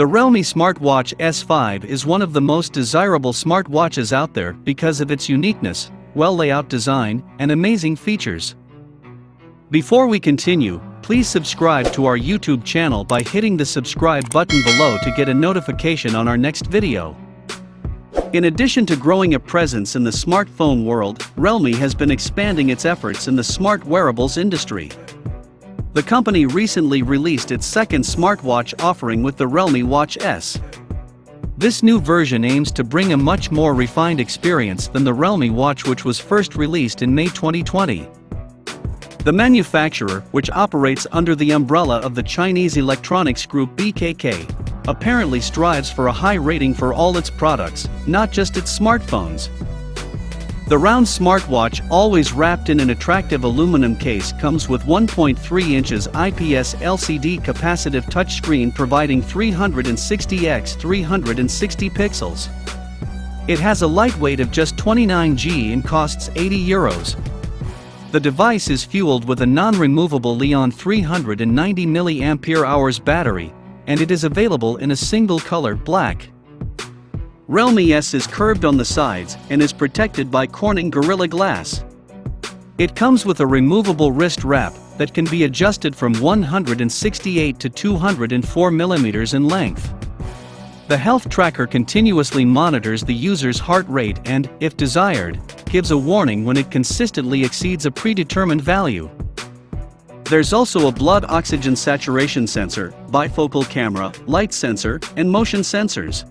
The Realme Smartwatch S5 is one of the most desirable smartwatches out there because of its uniqueness, well-laid-out design, and amazing features. Before we continue, please subscribe to our YouTube channel by hitting the subscribe button below to get a notification on our next video. In addition to growing a presence in the smartphone world, Realme has been expanding its efforts in the smart wearables industry. The company recently released its second smartwatch offering with the Realme Watch S. This new version aims to bring a much more refined experience than the Realme Watch, which was first released in May 2020. The manufacturer, which operates under the umbrella of the Chinese electronics group BKK, apparently strives for a high rating for all its products, not just its smartphones. The round smartwatch, always wrapped in an attractive aluminum case, comes with 1.3 inches IPS LCD capacitive touchscreen providing 360 x 360 pixels. It has a lightweight of just 29 g and costs €80. The device is fueled with a non-removable Li-ion 390 mAh battery, and it is available in a single color, black. Realme S is curved on the sides and is protected by Corning Gorilla Glass. It comes with a removable wrist wrap that can be adjusted from 168 to 204 mm in length. The health tracker continuously monitors the user's heart rate and, if desired, gives a warning when it consistently exceeds a predetermined value. There's also a blood oxygen saturation sensor, bifocal camera, light sensor, and motion sensors.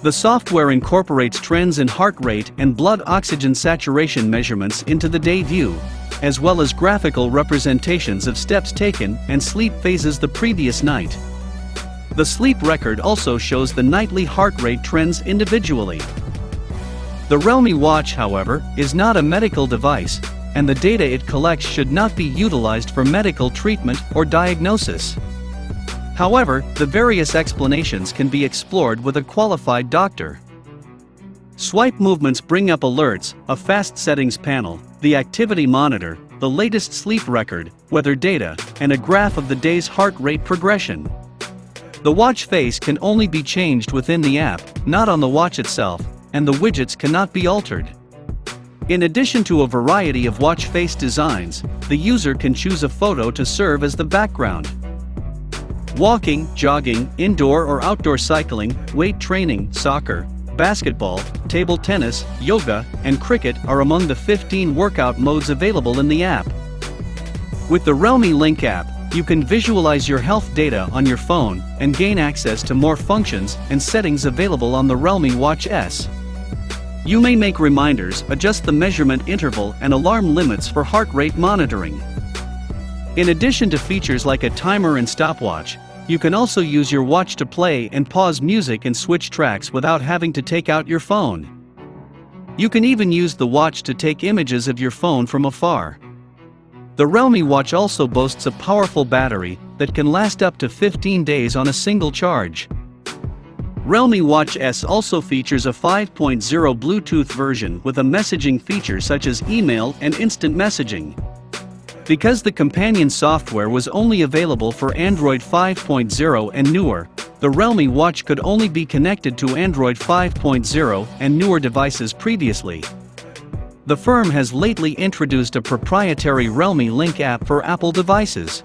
The software incorporates trends in heart rate and blood oxygen saturation measurements into the day view, as well as graphical representations of steps taken and sleep phases the previous night. The sleep record also shows the nightly heart rate trends individually. The Realme Watch, however, is not a medical device, and the data it collects should not be utilized for medical treatment or diagnosis. However, the various explanations can be explored with a qualified doctor. Swipe movements bring up alerts, a fast settings panel, the activity monitor, the latest sleep record, weather data, and a graph of the day's heart rate progression. The watch face can only be changed within the app, not on the watch itself, and the widgets cannot be altered. In addition to a variety of watch face designs, the user can choose a photo to serve as the background. Walking, jogging, indoor or outdoor cycling, weight training, soccer, basketball, table tennis, yoga, and cricket are among the 15 workout modes available in the app. With the Realme Link app, you can visualize your health data on your phone and gain access to more functions and settings available on the Realme Watch S. You may make reminders, adjust the measurement interval and alarm limits for heart rate monitoring. In addition to features like a timer and stopwatch, you can also use your watch to play and pause music and switch tracks without having to take out your phone. You can even use the watch to take images of your phone from afar. The Realme Watch also boasts a powerful battery that can last up to 15 days on a single charge. Realme Watch S also features a 5.0 Bluetooth version with a messaging feature such as email and instant messaging. Because the companion software was only available for Android 5.0 and newer, the Realme Watch could only be connected to Android 5.0 and newer devices previously. The firm has lately introduced a proprietary Realme Link app for Apple devices.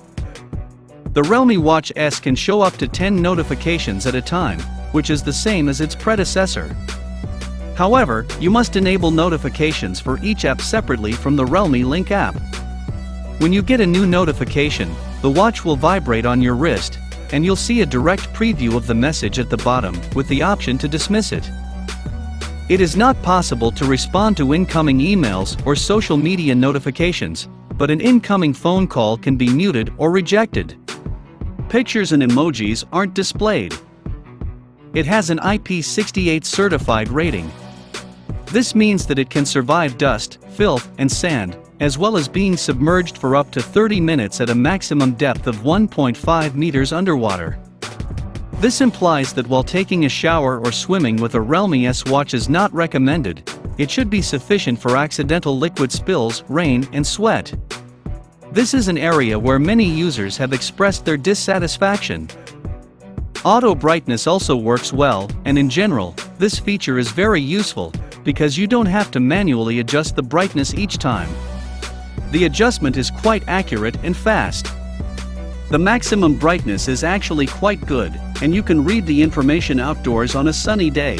The Realme Watch S can show up to 10 notifications at a time, which is the same as its predecessor. However, you must enable notifications for each app separately from the Realme Link app. When you get a new notification, the watch will vibrate on your wrist, and you'll see a direct preview of the message at the bottom, with the option to dismiss it. It is not possible to respond to incoming emails or social media notifications, but an incoming phone call can be muted or rejected. Pictures and emojis aren't displayed. It has an IP68 certified rating. This means that it can survive dust, filth, and sand, as well as being submerged for up to 30 minutes at a maximum depth of 1.5 meters underwater. This implies that while taking a shower or swimming with a Realme S watch is not recommended, it should be sufficient for accidental liquid spills, rain, and sweat. This is an area where many users have expressed their dissatisfaction. Auto brightness also works well, and in general, this feature is very useful, because you don't have to manually adjust the brightness each time. The adjustment is quite accurate and fast. The maximum brightness is actually quite good, and you can read the information outdoors on a sunny day.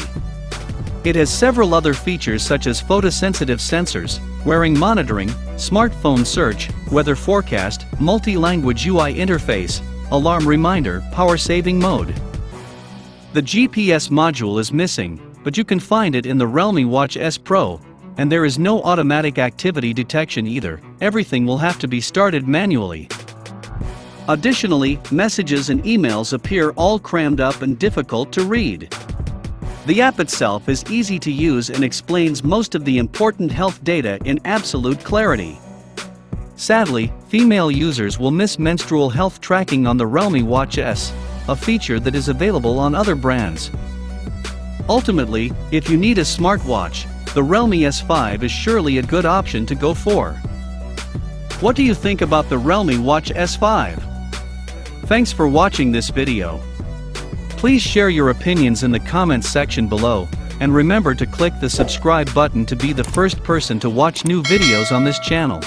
It has several other features such as photosensitive sensors, wearing monitoring, smartphone search, weather forecast, multi-language UI interface, alarm reminder, power-saving mode. The GPS module is missing, but you can find it in the Realme Watch S Pro, and there is no automatic activity detection either. Everything will have to be started manually. Additionally, messages and emails appear all crammed up and difficult to read. The app itself is easy to use and explains most of the important health data in absolute clarity. Sadly, female users will miss menstrual health tracking on the Realme Watch S, a feature that is available on other brands. Ultimately, if you need a smartwatch, the Realme S5 is surely a good option to go for. What do you think about the Realme Watch S5? Thanks for watching this video. Please share your opinions in the comments section below, and remember to click the subscribe button to be the first person to watch new videos on this channel.